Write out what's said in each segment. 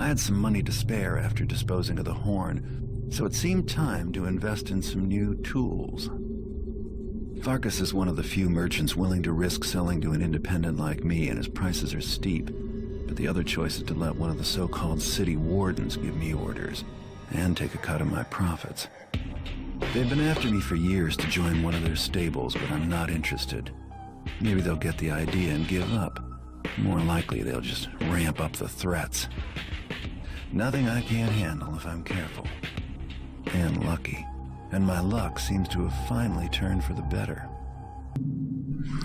had some money to spare after disposing of the horn, so it seemed time to invest in some new tools. Farkas is one of the few merchants willing to risk selling to an independent like me, and his prices are steep. But the other choice is to let one of the so-called city wardens give me orders, and take a cut of my profits. They've been after me for years to join one of their stables, but I'm not interested. Maybe they'll get the idea and give up. More likely, they'll just ramp up the threats. Nothing I can't handle if I'm careful. And lucky. And my luck seems to have finally turned for the better.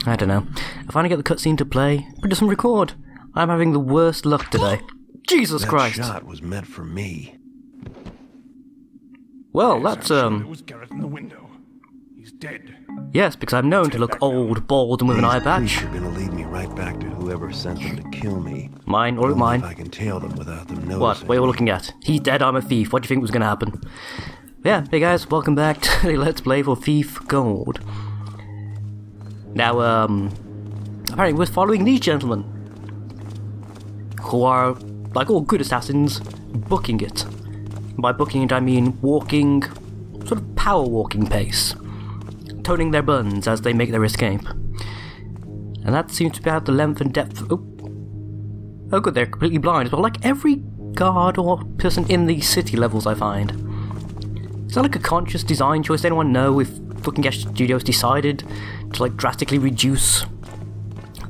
I don't know. I finally get the cutscene to play, but it doesn't record. I'm having the worst luck today. Jesus Christ! That shot was meant for me. Well, that's, There was Garrett in the window. He's dead. Yes, because I'm known to look old, bald, and with an eye patch. These are gonna lead me right back to whoever sent them to kill me. Mine or Only mine. if I can tail them without them noticing. What? What are you looking at? He's dead, I'm a thief. What do you think was going to happen? Yeah, hey guys, welcome back to Let's Play for Thief Gold. Now, apparently we're following these gentlemen, who are, like all good assassins, booking it. By booking it, I mean walking, sort of power walking pace, toning their buns as they make their escape. And that seems to be about the length and depth. Oh good, they're completely blind as well, like every guard or person in these city levels I find. Is that like a conscious design choice? Does anyone know if fucking Gash Studios decided to like drastically reduce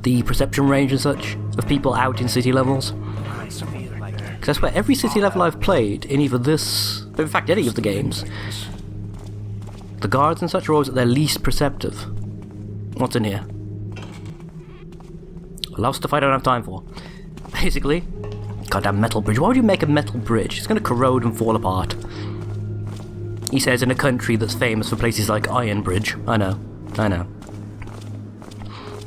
the perception range and such of people out in city levels? Because I swear, every city level I've played in either this, but in fact any of the games, the guards and such are always at their least perceptive. What's in here? A lot of stuff I don't have time for. Basically, goddamn metal bridge. Why would you make a metal bridge? It's going to corrode and fall apart. He says in a country that's famous for places like Iron Bridge. I know.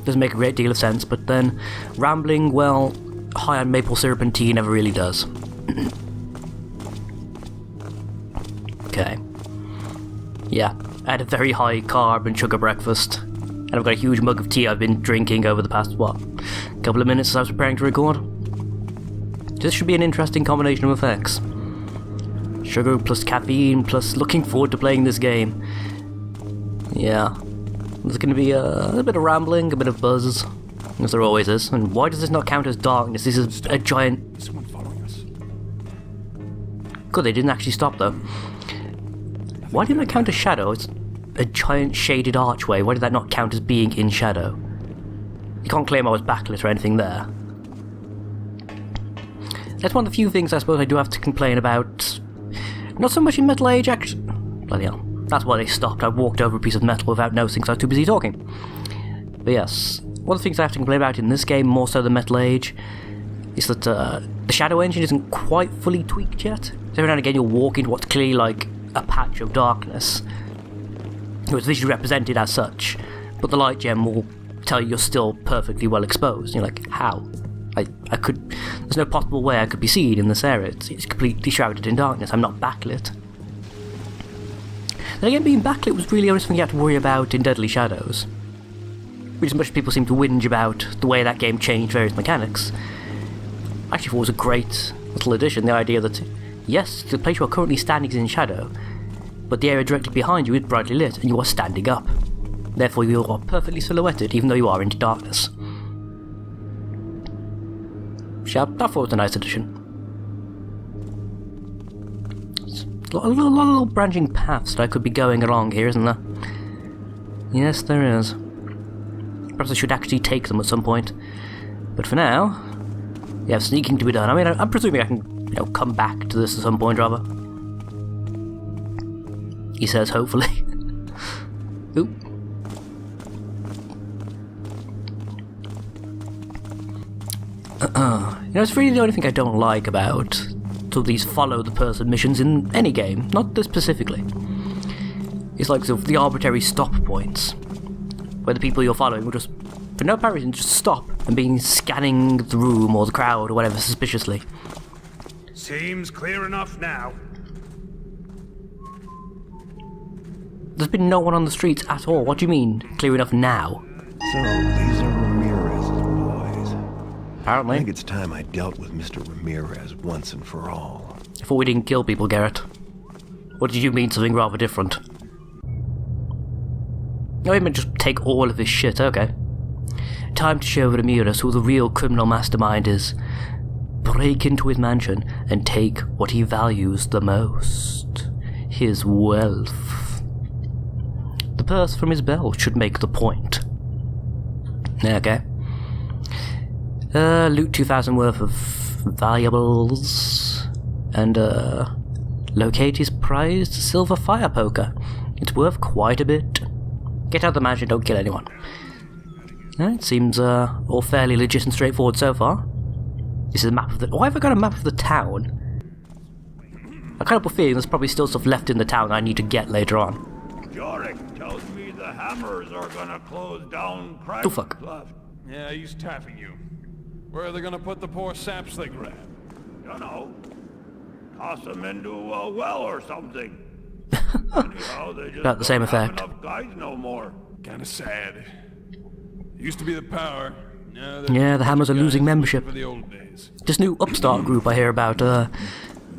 Doesn't make a great deal of sense, but then rambling, well, high on maple syrup and tea never really does. Okay. Yeah, I had a very high carb and sugar breakfast, and I've got a huge mug of tea I've been drinking over the past, couple of minutes as I was preparing to record. This should be an interesting combination of effects. Sugar plus caffeine plus looking forward to playing this game. Yeah. There's going to be a bit of rambling, a bit of buzz, as there always is. And why does this not count as darkness? This is a giant... Is someone following us? Good, they didn't actually stop though. Why didn't that count as shadow? It's a giant shaded archway. Why did that not count as being in shadow? You can't claim I was backlit or anything there. That's one of the few things I suppose I do have to complain about. Not so much in Metal Age, actually. Bloody hell. That's why they stopped. I walked over a piece of metal without noticing because I was too busy talking. But yes, one of the things I have to complain about in this game, more so than Metal Age, is that the shadow engine isn't quite fully tweaked yet. So every now and again you'll walk into what's clearly like a patch of darkness. It's visually represented as such, but the light gem will tell you you're still perfectly well exposed. You're like, how? I could... There's no possible way I could be seen in this area. It's completely shrouded in darkness. I'm not backlit. Then again, being backlit was really only something you had to worry about in Deadly Shadows. Which, as much as people seem to whinge about the way that game changed various mechanics, I actually thought it was a great little addition, the idea that, yes, the place you are currently standing is in shadow, but the area directly behind you is brightly lit, and you are standing up. Therefore, you are perfectly silhouetted, even though you are into darkness. I thought it was a nice addition. A lot of little branching paths that I could be going along here, isn't there? Yes, there is. Perhaps I should actually take them at some point. But for now, you have sneaking to be done. I mean, I'm presuming I can, come back to this at some point, rather. He says, hopefully. Oop. It's really the only thing I don't like about sort of these follow-the-person missions in any game, not this specifically. It's like sort of the arbitrary stop points, where the people you're following will just, for no apparent reason, just stop and begin scanning the room or the crowd or whatever suspiciously. Seems clear enough now. There's been no one on the streets at all. What do you mean, clear enough now? So, these are Ramirez's boys. I apparently. think it's time I dealt with Mr. Ramirez once and for all. I thought we didn't kill people, Garrett. What did you mean something rather different? Oh, he meant just take all of his shit, okay. Time to show Ramirez who the real criminal mastermind is. Break into his mansion and take what he values the most. His wealth. The purse from his belt should make the point. Okay. Loot 2,000 worth of valuables. And, locate his prized silver fire poker. It's worth quite a bit. Get out of the mansion, don't kill anyone. It seems, all fairly legit and straightforward so far. This is a map of the... Why have I got a map of the town? I kind of have a feeling there's probably still stuff left in the town I need to get later on. Yorick tells me the Hammers are gonna close down Craig Oh, fuck. Bluff. Yeah, he's tapping you. Where are they gonna put the poor saps they grabbed? You know, toss them into a well or something. Anyhow, they just About the same don't have effect. enough guys no more. Kinda sad. Used to be the power. Now Yeah, the Hammers are losing membership. For the old days. This new upstart group I hear about, the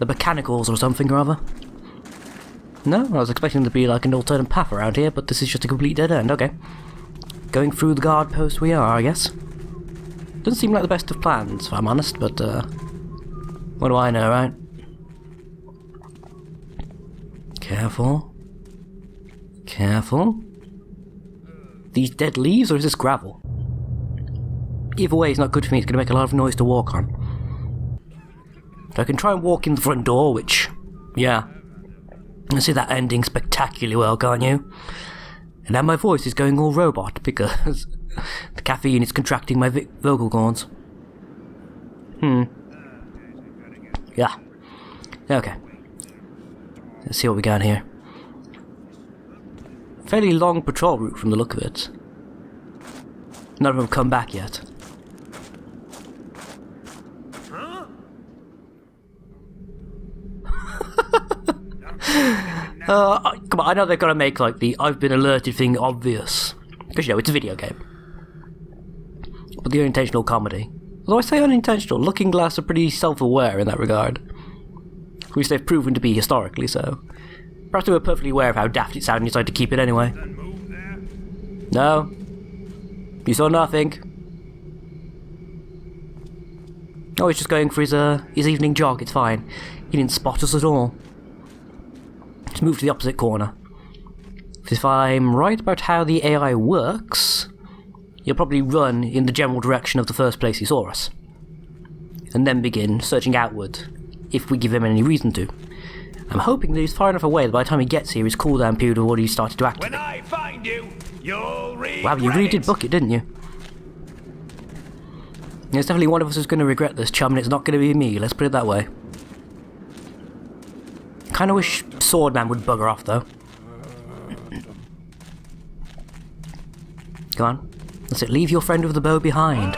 Mechanicals or something or other. No, I was expecting there to be like an alternate path around here, but this is just a complete dead end, okay. Going through the guard post we are, I guess. Doesn't seem like the best of plans, if I'm honest, but, what do I know, right? Careful. Careful. These dead leaves, or is this gravel? Either way, it's not good for me. It's going to make a lot of noise to walk on. So I can try and walk in the front door, which, yeah. I see that ending spectacularly well, can't you? And now my voice is going all robot because the caffeine is contracting my vocal cords. Yeah. Okay. Let's see what we got here. Fairly long patrol route from the look of it. None of them have come back yet. Come on, I know they've got to make like the I've been alerted thing obvious. Because you know, it's a video game. But the unintentional comedy. Although I say unintentional, Looking Glass are pretty self-aware in that regard. At least they've proven to be historically so. Perhaps they were perfectly aware of how daft it sounded and decided to keep it anyway. No. You saw nothing. Oh, he's just going for his evening jog, it's fine. He didn't spot us at all. Let's move to the opposite corner. If I'm right about how the AI works, he'll probably run in the general direction of the first place he saw us. And then begin searching outward, if we give him any reason to. I'm hoping that he's far enough away that by the time he gets here, his cooldown period will already started to activate. When I find you, you'll regret Wow, you really did it. book it, didn't you? There's definitely one of us who's going to regret this, chum, and it's not going to be me, let's put it that way. Kinda wish Swordman would bugger off, though. Come on. That's it, leave your friend with the bow behind.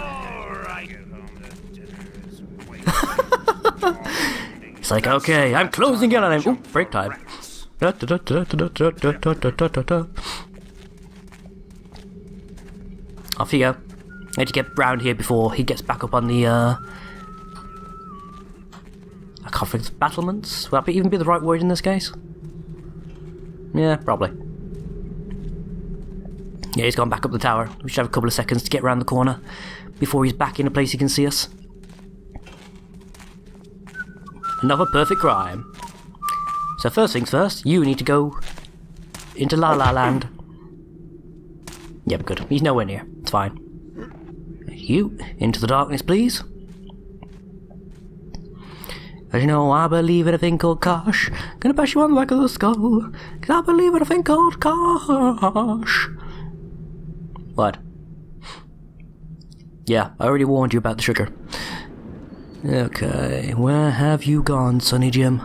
It's like, okay, I'm closing in on him. Ooh, break time. Off you go. I need to get round here before he gets back up on the, I can't think of battlements. Would that even be the right word in this case? Yeah, probably. Yeah, he's gone back up the tower. We should have a couple of seconds to get around the corner before he's back in a place he can see us. Another perfect crime. So first things first, you need to go into La La Land. Yep, good. He's nowhere near. It's fine. You, into the darkness, please. As you know, I believe in a thing called Kosh. Gonna bash you on the back of the skull. 'Cause I believe in a thing called Kosh. What? Yeah, I already warned you about the sugar. Okay, where have you gone, Sonny Jim?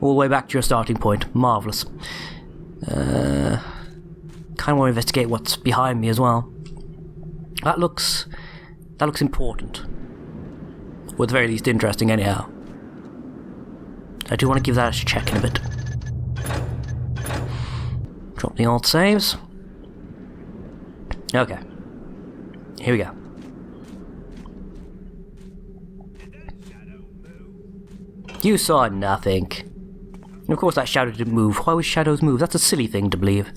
All the way back to your starting point. Marvellous. Kinda want to investigate what's behind me as well. That looks important. Or at the very least interesting anyhow. I do want to give that a check in a bit. Drop the old saves. Okay. Here we go. You saw nothing. And of course that shadow didn't move. Why would shadows move? That's a silly thing to believe.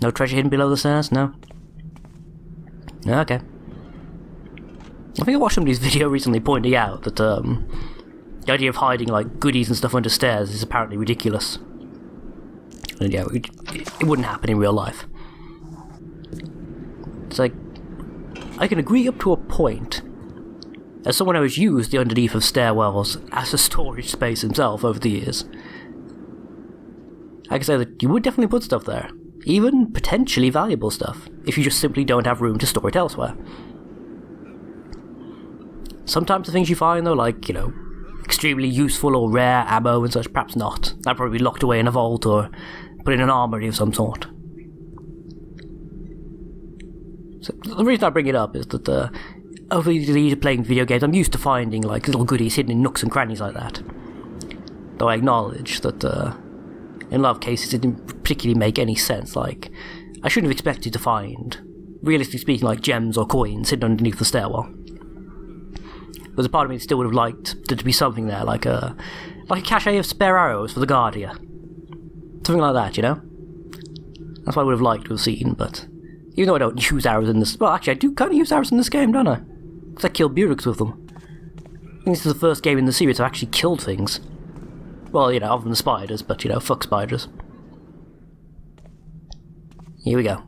No treasure hidden below the stairs? No? Okay. I think I watched somebody's video recently pointing out that the idea of hiding like goodies and stuff under stairs is apparently ridiculous. And yeah, it wouldn't happen in real life. It's like, I can agree up to a point. As someone who has used the underneath of stairwells as a storage space himself over the years, I can say that you would definitely put stuff there. Even potentially valuable stuff, if you just simply don't have room to store it elsewhere. Sometimes the things you find though, like, you know, extremely useful or rare ammo and such, perhaps not. That'd probably be locked away in a vault or put in an armory of some sort. So the reason I bring it up is that over the years of playing video games, I'm used to finding like little goodies hidden in nooks and crannies like that. Though I acknowledge that in a lot of cases it didn't particularly make any sense. Like, I shouldn't have expected to find, realistically speaking, like gems or coins hidden underneath the stairwell. There's a part of me that still would have liked there to be something there, like a cache of spare arrows for the Guardia. Something like that, you know? That's what I would have liked to have seen, but even though I don't use arrows in this... Well, actually, I do kind of use arrows in this game, don't I? Because I killed Bureks with them. I think this is the first game in the series I've actually killed things. Well, you know, other than the spiders, but, you know, fuck spiders. Here we go.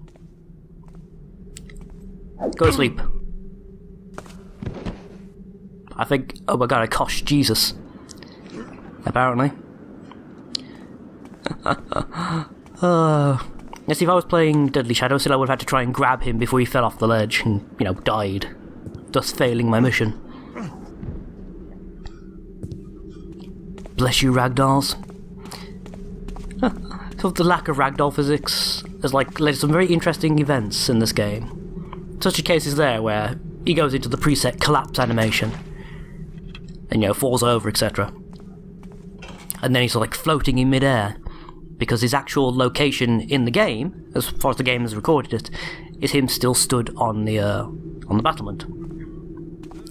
Go to sleep. I think... Oh my god, I koshed Jesus. Apparently. Yes, if I was playing Deadly Shadow, still I would have had to try and grab him before he fell off the ledge and, you know, died. Thus failing my mission. Bless you, ragdolls. So the lack of ragdoll physics has, like, led to some very interesting events in this game. Such a case is there where he goes into the preset collapse animation and, you know, falls over, etc. And then he's like floating in midair because his actual location in the game, as far as the game has recorded it, is him still stood on the battlement.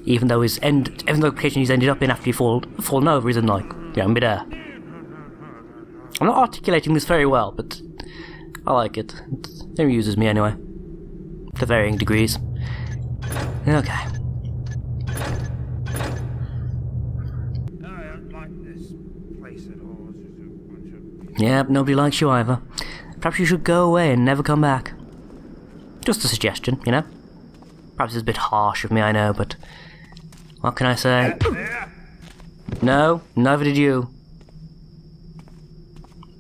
Even though even the location he's ended up in after he fallen over is in, like, you know, midair. I'm not articulating this very well, but I like it. It amuses me anyway, to varying degrees. Okay. Yep, nobody likes you either. Perhaps you should go away and never come back. Just a suggestion, you know? Perhaps it's a bit harsh of me, I know, but... What can I say? No, neither did you.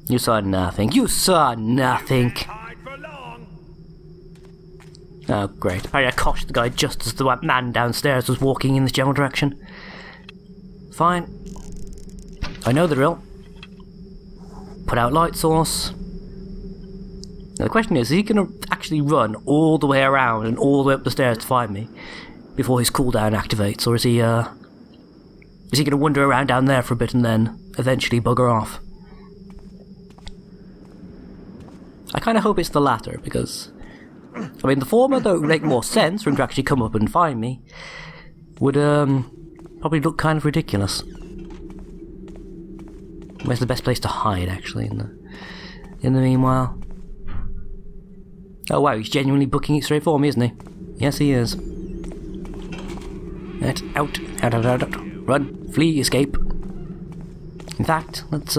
You saw nothing. You saw nothing! Oh, great. Apparently I coshed the guy just as the man downstairs was walking in this general direction. Fine. I know the drill. Put out light source. Now the question is he going to actually run all the way around and all the way up the stairs to find me before his cooldown activates, or is he going to wander around down there for a bit and then eventually bugger off? I kind of hope it's the latter, because I mean the former, though, would make more sense for him to actually come up and find me, would probably look kind of ridiculous. Where's the best place to hide, actually, in the meanwhile? Oh wow, he's genuinely booking it straight for me, isn't he? Yes, he is. Right, out. Run, flee, escape. In fact, let's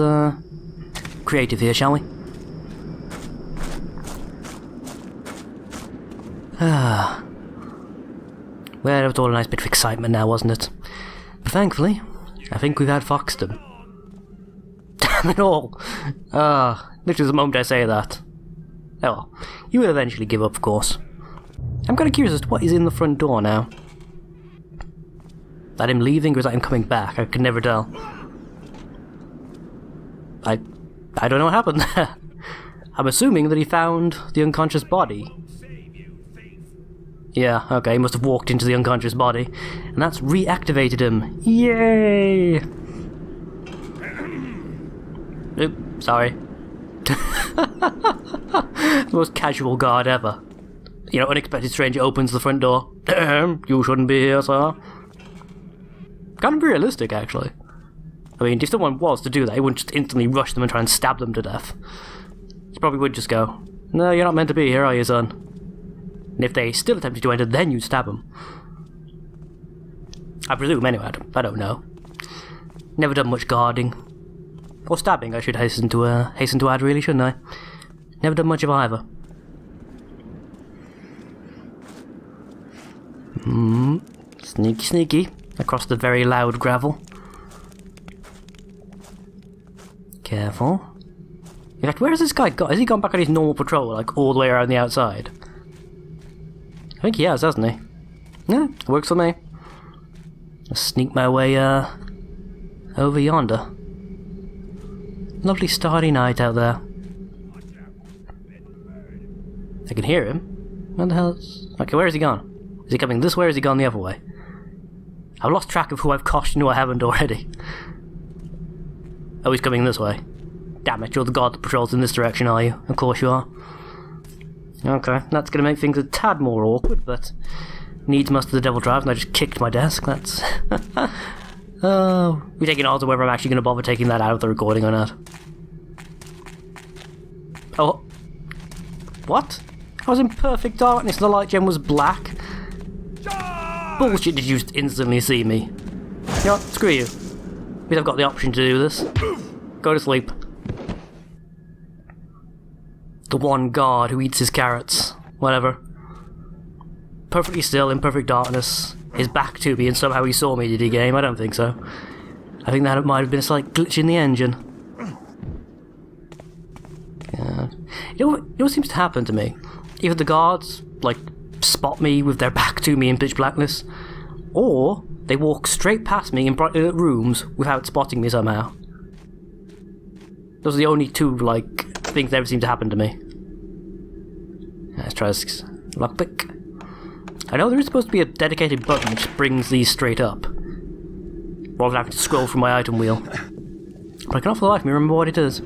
creative here, shall we? Ah. Well, it was all a nice bit of excitement now, wasn't it? But thankfully, I think we've outfoxed him. Damn it all! Literally the moment I say that. Oh well, you will eventually give up, of course. I'm kind of curious as to what is in the front door now. That him leaving or is that him coming back? I could never tell. I don't know what happened there. I'm assuming that he found the unconscious body. Yeah, okay, he must have walked into the unconscious body, and that's reactivated him. Yay! Oops, sorry. The most casual guard ever. You know, unexpected stranger opens the front door. You shouldn't be here, sir. Kind of realistic, actually. I mean, if someone was to do that, he wouldn't just instantly rush them and try and stab them to death. He probably would just go, "No, you're not meant to be here, are you, son?" And if they still attempted to enter, then you'd stab them. I presume, anyway. I don't know. Never done much guarding. Or stabbing, I should hasten to add, really, shouldn't I? Never done much of either. Sneaky, sneaky. Across the very loud gravel. Careful. In fact, where has this guy gone? Has he gone back on his normal patrol, like all the way around the outside? I think he has, hasn't he? Yeah, works for me. I'll sneak my way, over yonder. Lovely starry night out there. I can hear him. Where the hell is... Okay, where has he gone? Is he coming this way or has he gone the other way? I've lost track of who I've cautioned and who I haven't already. Oh, he's coming this way. Damn it, you're the guard that patrols in this direction, are you? Of course you are. Okay, that's going to make things a tad more awkward, but... Needs must the devil drive, and I just kicked my desk, that's... Oh, we're taking odds on whether I'm actually going to bother taking that out of the recording or not. Oh. What? I was in perfect darkness and the light gem was black? Bullshit, did you just instantly see me? You know what, screw you. Because I've got the option to do this. Go to sleep. The one guard who eats his carrots. Whatever. Perfectly still, in perfect darkness. His back to me and somehow he saw me, did he, game? I don't think so. I think that might have been a slight glitch in the engine. Yeah. You know what seems to happen to me? Either the guards, like, spot me with their back to me in pitch blackness, or they walk straight past me in brightly lit rooms without spotting me somehow. Those are the only two, like, things that ever seem to happen to me. Let's try this lockpick. I know there is supposed to be a dedicated button which brings these straight up, rather than having to scroll from my item wheel. But I cannot for the life of me remember what it is.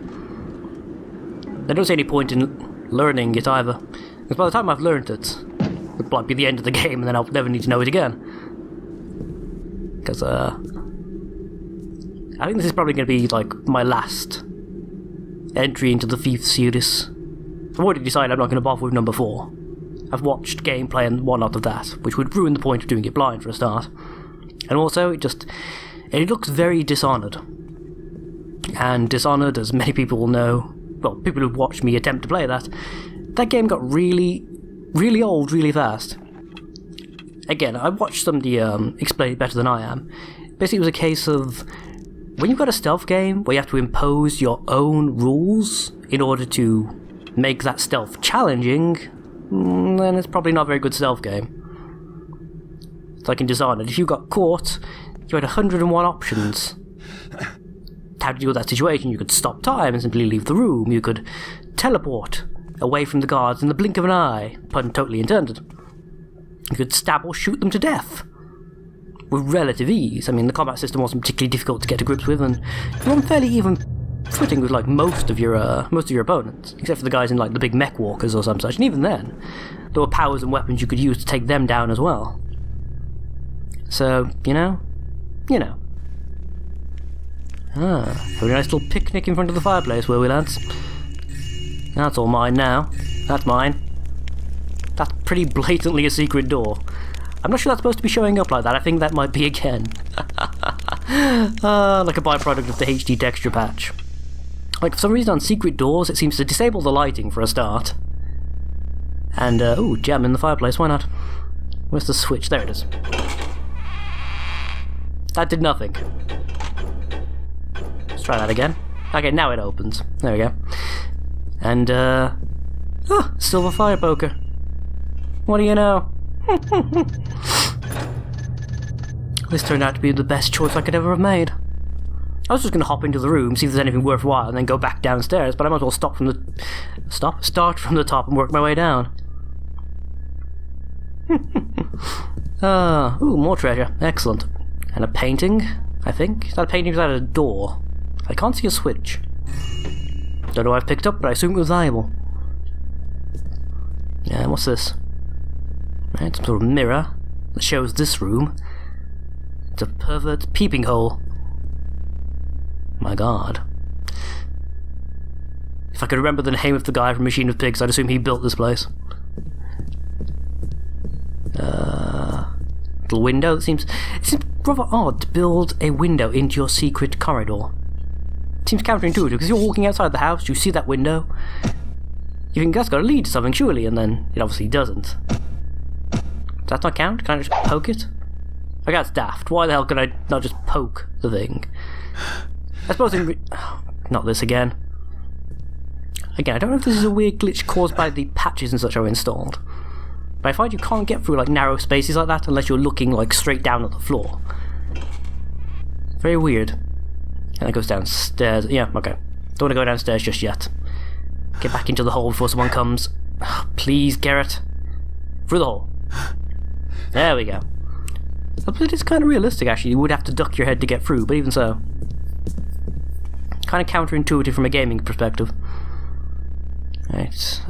I don't see any point in learning it either, because by the time I've learned it, it might be the end of the game and then I'll never need to know it again. Because, I think this is probably going to be, like, my last entry into the Thief series. I've already decided I'm not going to bother with number 4. I've watched gameplay and whatnot of that, which would ruin the point of doing it blind for a start. And also, it looks very Dishonored. And Dishonored, as many people will know, well, people who've watched me attempt to play that game got really, really old really fast. Again, I watched somebody explain it better than I am. Basically, it was a case of, when you've got a stealth game where you have to impose your own rules in order to make that stealth challenging, then it's probably not a very good stealth game. It's like in Dishonored, if you got caught, you had 101 options. How to deal with that situation. You could stop time and simply leave the room. You could teleport away from the guards in the blink of an eye, pun totally intended. You could stab or shoot them to death with relative ease. I mean, the combat system wasn't particularly difficult to get to grips with, and you're on fairly even footing with like most of your opponents, except for the guys in like the big mech walkers or some such. And even then, there were powers and weapons you could use to take them down as well. So you know. Have a nice little picnic in front of the fireplace, were we, lads? That's all mine now. That's mine. That's pretty blatantly a secret door. I'm not sure that's supposed to be showing up like that. I think that might be again. Like a byproduct of the HD texture patch. Like, for some reason on secret doors, it seems to disable the lighting for a start. And, ooh, gem in the fireplace, why not? Where's the switch? There it is. That did nothing. Let's try that again. Okay, now it opens. There we go. And, silver fire poker. What do you know? This turned out to be the best choice I could ever have made. I was just going to hop into the room, see if there's anything worthwhile, and then go back downstairs, but I might as well start from the top and work my way down. Ooh, more treasure. Excellent. And a painting, I think. Is that a painting or is that a door? I can't see a switch. Don't know what I've picked up, but I assume it was valuable. Yeah, what's this? Right, some sort of mirror that shows this room. It's a pervert's peeping hole. My god. If I could remember the name of the guy from Machine of Pigs, I'd assume he built this place. Little window. It seems rather odd to build a window into your secret corridor. It seems counterintuitive, because you're walking outside the house, you see that window, you think that's got to lead to something, surely, and then it obviously doesn't. Does that not count? Can I just poke it? I guess it's daft. Why the hell can I not just poke the thing? I suppose not this again. Again, I don't know if this is a weird glitch caused by the patches and such I've installed, but I find you can't get through like narrow spaces like that unless you're looking like straight down at the floor. Very weird. And it goes downstairs. Yeah, okay. Don't want to go downstairs just yet. Get back into the hole before someone comes. Please, Garrett. Through the hole. There we go. But it's kind of realistic, actually. You would have to duck your head to get through, but even so. Kind of counterintuitive from a gaming perspective. Right.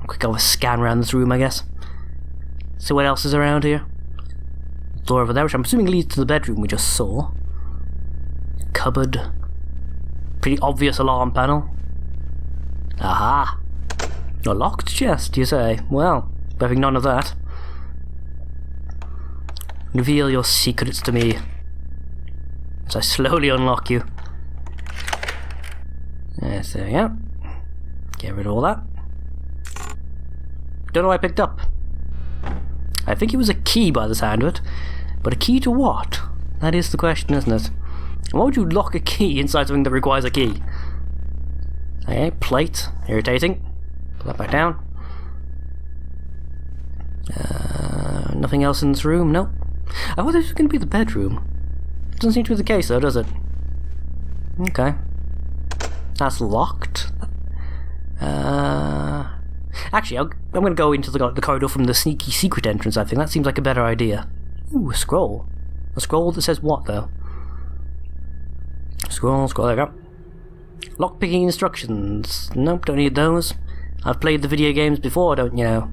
Quick have a scan around this room, I guess. See what else is around here. Door over there, which I'm assuming leads to the bedroom we just saw. Cupboard. Pretty obvious alarm panel. Aha! A locked chest, you say? Well, having none of that. Reveal your secrets to me as I slowly unlock you. Yes, there we go. Get rid of all that. Don't know what I picked up. I think it was a key by the sound of it. But a key to what? That is the question, isn't it? Why would you lock a key inside something that requires a key? Okay, plate. Irritating. Put that back down. Nothing else in this room? Nope. I thought this was going to be the bedroom. Doesn't seem to be the case though, does it? Okay. That's locked. Actually, I'm going to go into the corridor from the sneaky secret entrance, I think. That seems like a better idea. Ooh, a scroll. A scroll that says what, though? Scroll, there we go. Lockpicking instructions. Nope, don't need those. I've played the video games before, don't you know?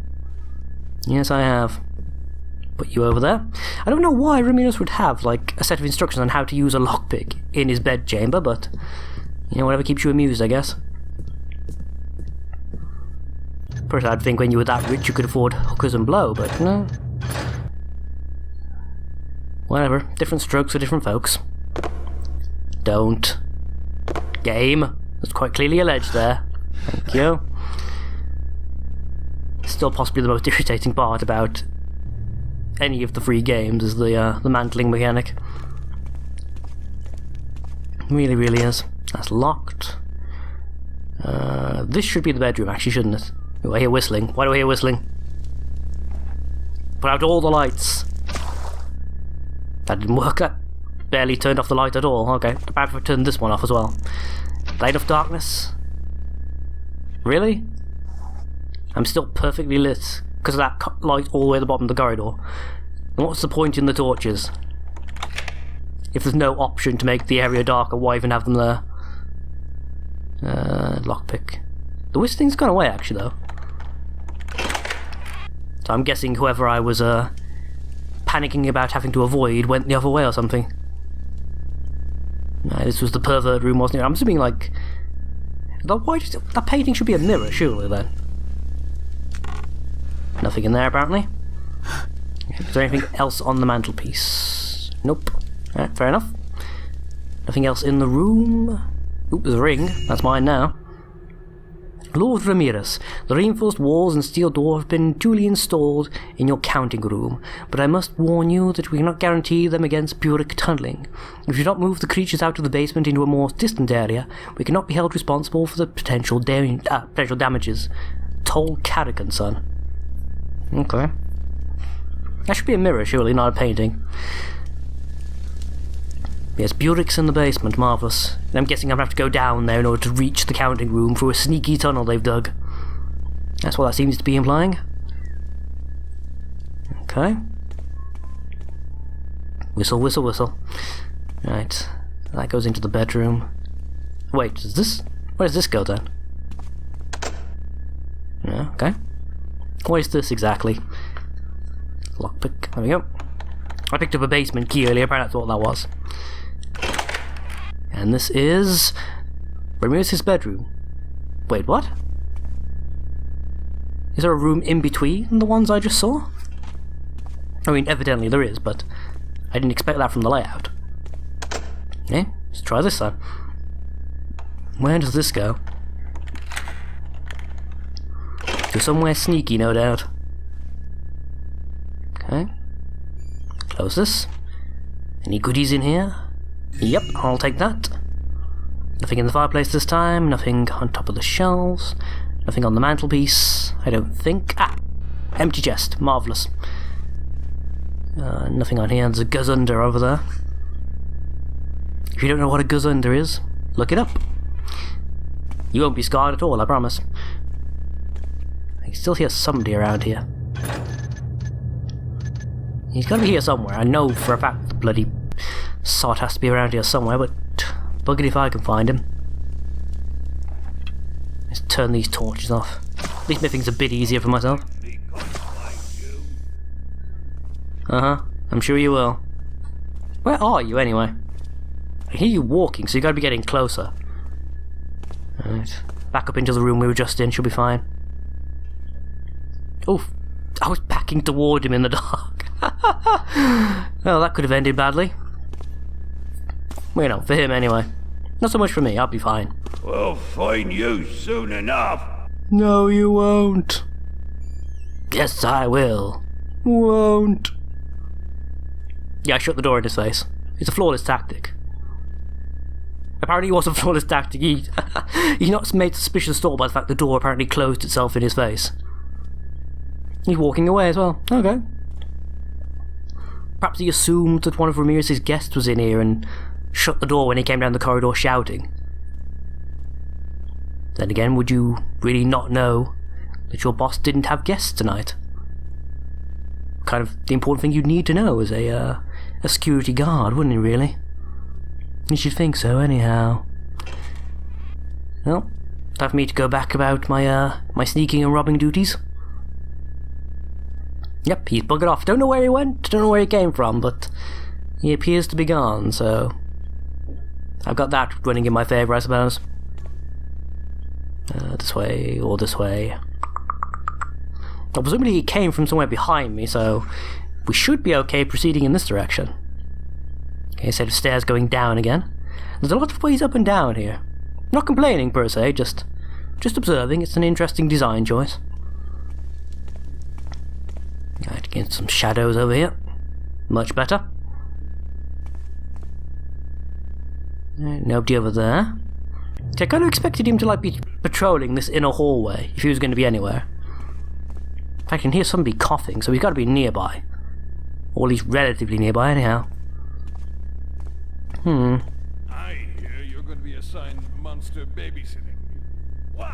Yes, I have. Put you over there. I don't know why Ramirez would have, like, a set of instructions on how to use a lockpick in his bedchamber, but, you know, whatever keeps you amused, I guess. First, I'd think when you were that rich you could afford hookers and blow, but no. Whatever. Different strokes for different folks. Don't. Game. That's quite clearly alleged there. Thank you. Still possibly the most irritating part about any of the free games is the mantling mechanic. Really, really is. That's locked. This should be the bedroom, actually, shouldn't it? Oh, I hear whistling. Why do I hear whistling? Put out all the lights. That didn't work. That barely turned off the light at all. Okay, about to turn this one off as well. Light of darkness. Really? I'm still perfectly lit because of that light all the way at the bottom of the corridor. And what's the point in the torches? If there's no option to make the area darker, why even have them there? Lockpick. The whistling's gone away, actually, though. So I'm guessing whoever I was panicking about having to avoid went the other way or something. No, this was the pervert room, wasn't it? I'm assuming, like... that painting should be a mirror, surely, then. Nothing in there, apparently. Is there anything else on the mantelpiece? Nope. Alright, fair enough. Nothing else in the room. Oop, there's a ring. That's mine now. Lord Ramirez, the reinforced walls and steel door have been duly installed in your counting room, but I must warn you that we cannot guarantee them against Burek tunneling. If you do not move the creatures out of the basement into a more distant area, we cannot be held responsible for the potential damages. Toll Carrigan, son. Okay. That should be a mirror, surely, not a painting. Yes, Burek's in the basement, marvellous. And I'm guessing I'm going to have to go down there in order to reach the counting room through a sneaky tunnel they've dug. That's what that seems to be implying. Okay. Whistle, whistle, whistle. Right. That goes into the bedroom. Wait, where does this go then? Yeah, okay. What is this exactly? Lockpick. There we go. I picked up a basement key earlier, apparently that's what that was. And this is Ramirez's bedroom. Wait, what? Is there a room in between the ones I just saw? I mean, evidently there is, but I didn't expect that from the layout. Okay, let's try this then. Where does this go? To somewhere sneaky, no doubt. Okay. Close this. Any goodies in here? Yep, I'll take that. Nothing in the fireplace this time, nothing on top of the shelves, nothing on the mantelpiece, I don't think. Ah! Empty chest, marvellous. Nothing on here, there's a guzunder over there. If you don't know what a guzunder is, look it up. You won't be scarred at all, I promise. I can still hear somebody around here. He's gotta be here somewhere. I know for a fact the bloody sod has to be around here somewhere, but bugger if I can find him. Let's turn these torches off. At least make things a bit easier for myself. Uh-huh. I'm sure you will. Where are you anyway? I hear you walking, so you gotta be getting closer. Alright. Back up into the room we were just in, she'll be fine. Oh, I was backing toward him in the dark. Well, that could have ended badly. Well, you know, for him anyway. Not so much for me, I'll be fine. We'll find you soon enough. No, you won't. Yes, I will. Won't. Yeah, I shut the door in his face. It's a flawless tactic. Apparently it was a flawless tactic. He's not made suspicious at all by the fact the door apparently closed itself in his face. He's walking away as well. Okay. Perhaps he assumed that one of Ramirez's guests was in here and shut the door when he came down the corridor shouting. Then again, would you really not know that your boss didn't have guests tonight? Kind of the important thing you'd need to know as a security guard, wouldn't it, really? You should think so, anyhow. Well, time for me to go back about my my sneaking and robbing duties. Yep, he's buggered off. Don't know where he went, don't know where he came from, but he appears to be gone, so I've got that running in my favour, I suppose. This way, or this way. Well, presumably he came from somewhere behind me, so we should be okay proceeding in this direction. Okay, set of stairs going down again. There's a lot of ways up and down here. Not complaining per se, just observing. It's an interesting design choice. Right, get some shadows over here. Much better. Right, nobody over there. See, I kind of expected him to like be patrolling this inner hallway if he was going to be anywhere. In fact, I can hear somebody coughing, so he's got to be nearby. Or at least relatively nearby, anyhow. I hear you're going to be assigned monster babysitting.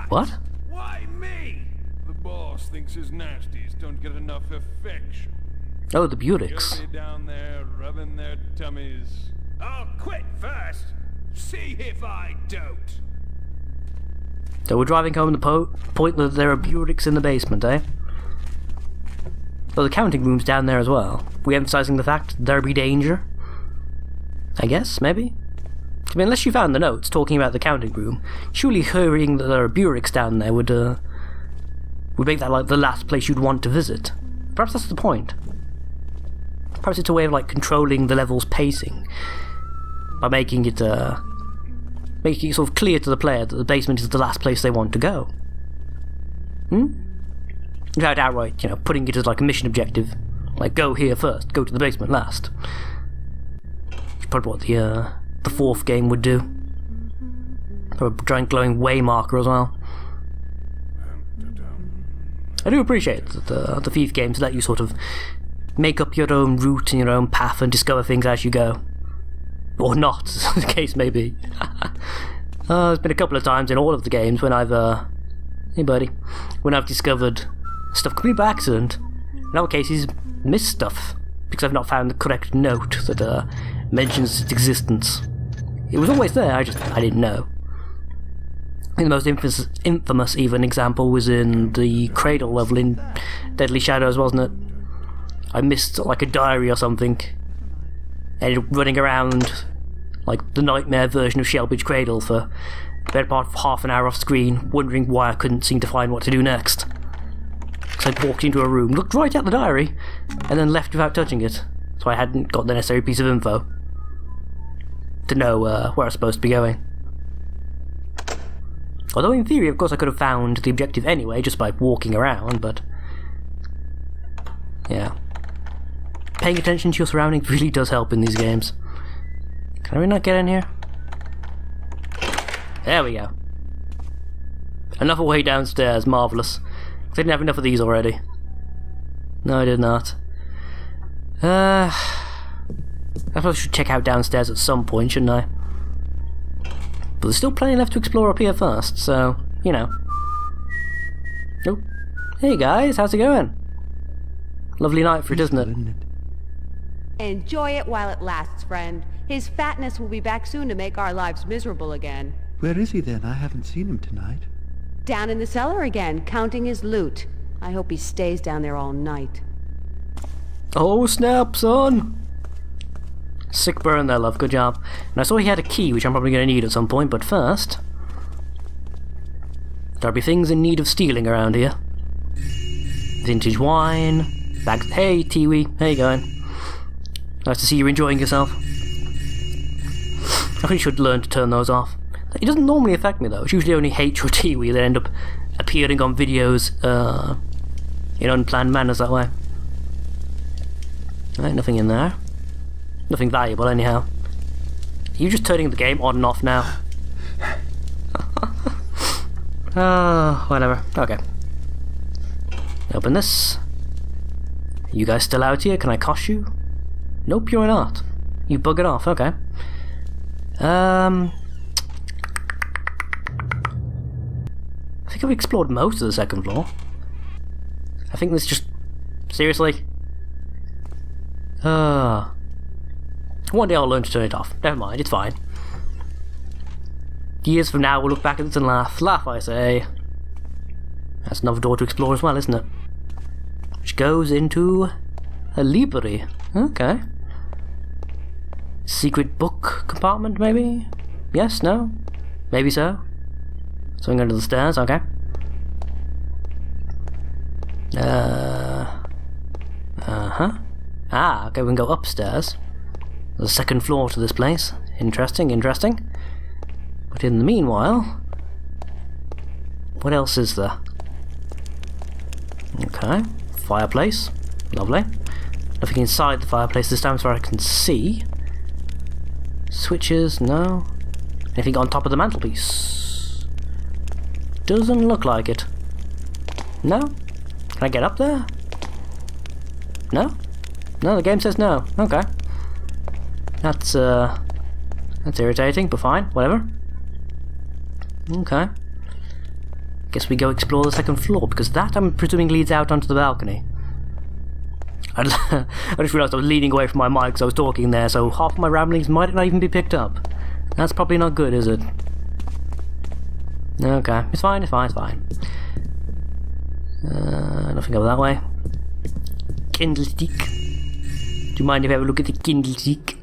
What? Why me? The boss thinks his nasties don't get enough affection. Oh, the Butiks. You'll be down there rubbing their tummies. I'll quit first. See if I don't. So we're driving home the point that there are Butiks in the basement, eh? Well, the counting room's down there as well. We're emphasizing the fact that there be danger. I guess, maybe? I mean, unless you found the notes talking about the counting room, surely hearing that there are Buriks down there would make that like the last place you'd want to visit. Perhaps that's the point. Perhaps it's a way of like controlling the level's pacing by making it sort of clear to the player that the basement is the last place they want to go. Without outright, putting it as like a mission objective, like go here first, go to the basement last. Probably what the fourth game would do. Or a giant glowing way marker as well. I do appreciate that the Thief games let you sort of make up your own route and your own path and discover things as you go. Or not, as the case may be. There's been a couple of times in all of the games when I've when I've discovered stuff completely by accident. In other cases, missed stuff because I've not found the correct note that mentions its existence. It was always there, I didn't know. I think the most infamous even example was in the Cradle level in Deadly Shadows, wasn't it? I missed like a diary or something. And running around like the nightmare version of Shelbridge Cradle for the better part of half an hour off screen, wondering why I couldn't seem to find what to do next. So I walked into a room, looked right at the diary, and then left without touching it, so I hadn't got the necessary piece of info to know where I was supposed to be going. Although in theory, of course, I could have found the objective anyway, just by walking around, but... yeah. Paying attention to your surroundings really does help in these games. Can I really not get in here? There we go. Another way downstairs, marvellous. I didn't have enough of these already. No, I did not. I suppose I should check out downstairs at some point, shouldn't I? But there's still plenty left to explore up here first, so, you know. Oh. Hey guys, how's it going? Lovely night for it, isn't it? Enjoy it while it lasts, friend. His fatness will be back soon to make our lives miserable again. Where is he then? I haven't seen him tonight. Down in the cellar again, counting his loot. I hope he stays down there all night. Oh snap, son! Sick burn there, love, good job. And I saw he had a key, which I'm probably going to need at some point, but first... there'll be things in need of stealing around here. Vintage wine, bags... Hey, Tiwi, how you going? Nice to see you enjoying yourself. I think you should learn to turn those off. It doesn't normally affect me though, it's usually only H or Tiwi that end up appearing on videos in unplanned manners that way. Right, nothing in there. Nothing valuable anyhow. Are you just turning the game on and off now? Whatever. Okay. Open this. You guys still out here? Can I cost you? Nope, you're not. You buggered off, okay. I think I've explored most of the second floor. I think this just... seriously? One day I'll learn to turn it off. Never mind, it's fine. Years from now we'll look back at this and laugh. Laugh, I say. That's another door to explore as well, isn't it? Which goes into... a library. Okay. Secret book compartment, maybe? Yes? No? Maybe so? Something under the stairs, okay. Ah, okay, we can go upstairs. There's a second floor to this place. Interesting, interesting. But in the meanwhile... what else is there? Okay. Fireplace. Lovely. Nothing inside the fireplace this time as far as I can see. Switches, no. Anything on top of the mantelpiece? Doesn't look like it. No? Can I get up there? No? No, the game says no. Okay. That's irritating, but fine. Whatever. Okay. Guess we go explore the second floor, because that, I'm presuming, leads out onto the balcony. I just realised I was leaning away from my mic because I was talking there, so half of my ramblings might not even be picked up. That's probably not good, is it? Okay, it's fine, it's fine, it's fine. Nothing over that way. Candlestick. Do you mind if I have a look at the candlestick?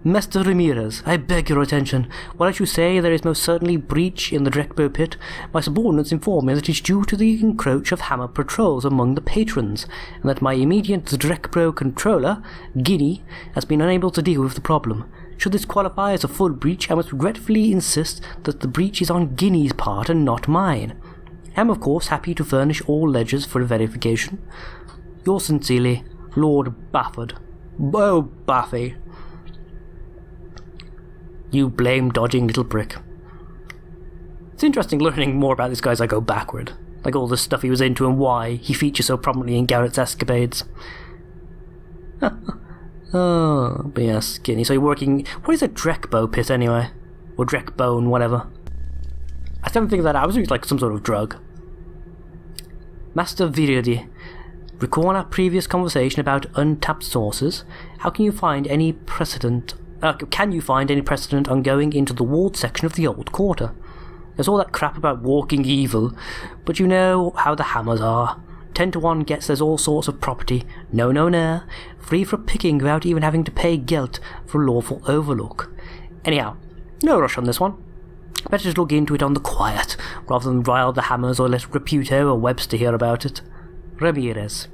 Master Ramirez, I beg your attention. While I should say there is most certainly breach in the Drekbo pit, my subordinates inform me that it is due to the encroach of hammer patrols among the patrons, and that my immediate Drekbo controller, Guinea, has been unable to deal with the problem. Should this qualify as a full breach, I must regretfully insist that the breach is on Guinea's part and not mine. I am of course happy to furnish all ledgers for verification. Yours sincerely, Lord Bafford. Oh, Baffy. You blame-dodging little prick. It's interesting learning more about this guy as I go backward. Like all the stuff he was into and why he features so prominently in Garrett's escapades. Oh, but yeah, skinny. So you're working... what is a Drekbo pit anyway? Or Drekbone, whatever. I still haven't figured that out. I was doing like some sort of drug. Master Viridi. Recall our previous conversation about untapped sources. How can you find any precedent... can you find any precedent on going into the walled section of the old quarter? There's all that crap about walking evil, but you know how the hammers are. 10 to 1 gets there's all sorts of property, no, free for picking without even having to pay gelt for lawful overlook. Anyhow, no rush on this one. Better just look into it on the quiet, rather than rile the Hammers or let Reputo or Webster hear about it. Ramirez.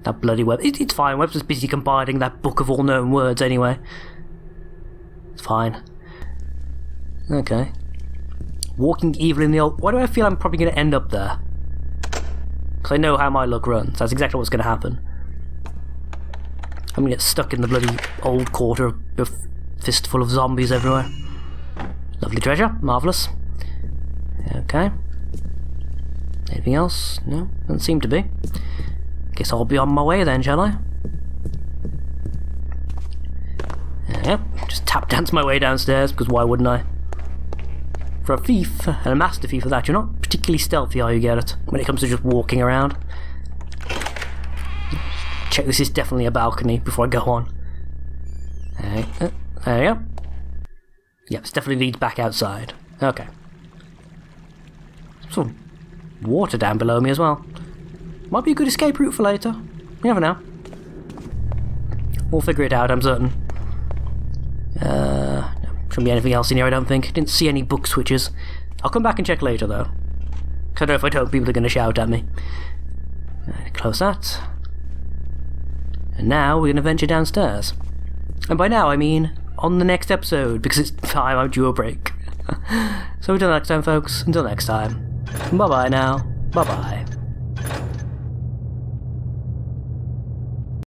That bloody Web. It's fine, Webster's busy compiling that book of all known words anyway. It's fine. Okay. Walking evil in the old... Why do I feel I'm probably going to end up there? Because I know how my luck runs. That's exactly what's going to happen. I'm going to get stuck in the bloody old quarter with a fistful of zombies everywhere. Lovely treasure. Marvellous. Okay. Anything else? No? Doesn't seem to be. Guess I'll be on my way then, shall I? Yep. Just tap dance my way downstairs, because why wouldn't I? For a thief, and a master thief of that, you're not particularly stealthy, are you, Garrett? When it comes to just walking around. Check this is definitely a balcony before I go on. There we go. Yep, this definitely leads back outside. Okay. Some water down below me as well. Might be a good escape route for later. You never know. We'll figure it out, I'm certain. Shouldn't be anything else in here, I don't think. Didn't see any book switches. I'll come back and check later, though. Because I know if I don't, people are going to shout at me. Close that. And now we're going to venture downstairs. And by now, I mean on the next episode, because it's time I'm due a break. So until next time, folks. Until next time. Bye-bye now. Bye-bye.